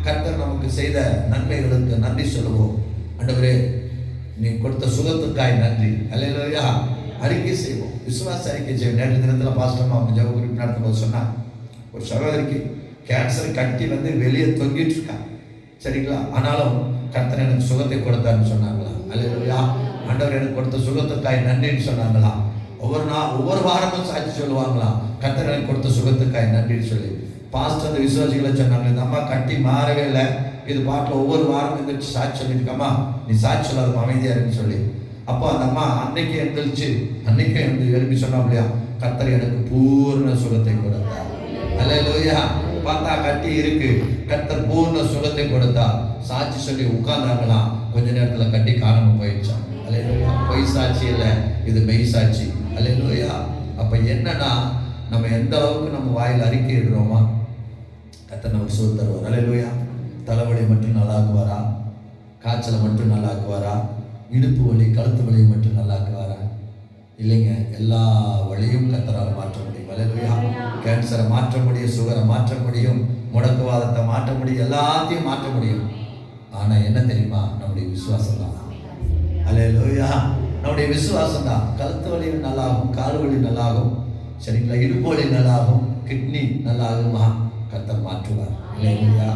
கர்த்தர் நமக்கு செய்த நன்மைகளுக்கு நன்றி சொல்லுவோம். ஆண்டவரே, நீ கொடுத்த சுகத்துக்காய் நன்றி. அல்லேலூயா. அறிக்கை செய்வோம், விசுவாச அறிக்கை செய்வோம். நேற்று தினத்தில் பாஸ்டர் அவங்க ஜெப குறிப்பு நடத்தும்போது சொன்னாங்க, ஒரு சகோதரிக்கு கேன்சர் கட்டி வெளியே தொங்கிட்டு இருக்கா, சரிங்களா? ஆனாலும் கர்த்தர் எனக்கு சுகத்தை கொடுத்தான்னு சொன்னாங்களா? அல்லேலூயா. ஆண்டவர் எனக்கு கொடுத்த சுகத்துக்காய் நன்றின்னு சொன்னாங்களா? ஒவ்வொரு வாரமும் சாட்சி சொல்லுவாங்களா, கர்த்தர் எனக்கு கொடுத்த சுகத்துக்காய் நன்றின்னு சொல்லி. பாஸ்டர் அந்த விசுவாசிகளை சொன்னாங்க, இந்த அம்மா கட்டி மாறவே இல்லை, இது பாட்டில் ஒவ்வொரு வாரம் எந்திரிச்சு சாட்சி சொல்லியிருக்கம்மா, நீ சாட்சி சொல்லாத அமைதியா இருக்குன்னு சொல்லி. அப்போ அந்த அம்மா அன்னைக்கு எழுப்பி சொன்னா இல்லையா, கர்த்தர் எனக்கு பூர்ண சுகத்தை கொடுத்தார். அல்லேலூயா. பார்த்தா கட்டி இருக்கு, கர்த்தர் பூர்ண சுகத்தை கொடுத்தா. சாட்சி சொல்லி உட்கார்ந்தாங்களாம், கொஞ்ச நேரத்துல கட்டி காணாம போயிடுச்சான். அல்லேலூயா. பொய் சாட்சி இல்லை, இது மெய் சாட்சி. அல்லேலூயா. அப்ப என்னன்னா, நம்ம எந்த அளவுக்கு நம்ம வாயில் அறிக்கை இடுறோமா, கர்த்தர் நமக்கு சுகம் தருவார். அல்லேலூயா. தலைவலி மட்டும் நல்லாக்குவாரா? காய்ச்சலை மட்டும் நல்லாக்குவாரா? இடுப்பு வலி கழுத்து வலியை மட்டும் நல்லாக்குவாரா? இல்லைங்க, எல்லா வழியும் கர்த்தரால் மாற்ற முடியும். அல்லேலூயா. கேன்சரை மாற்ற முடியும், சுகரை மாற்ற முடியும், முடக்குவாதத்தை மாற்ற முடியும், எல்லாத்தையும் மாற்ற முடியும். ஆனா என்ன தெரியுமா, நம்முடைய விசுவாசம் தான். அல்லேலூயா. நம்முடைய விசுவாசம் தான். கழுத்து வலி நல்லாகும், கால் வலி நல்லாகும், சரிங்களா? இடுப்பு வலி நல்லாகும், கிட்னி நல்லாகுமா, கர்த்தர் மாற்றுவார். அல்லேலூயா.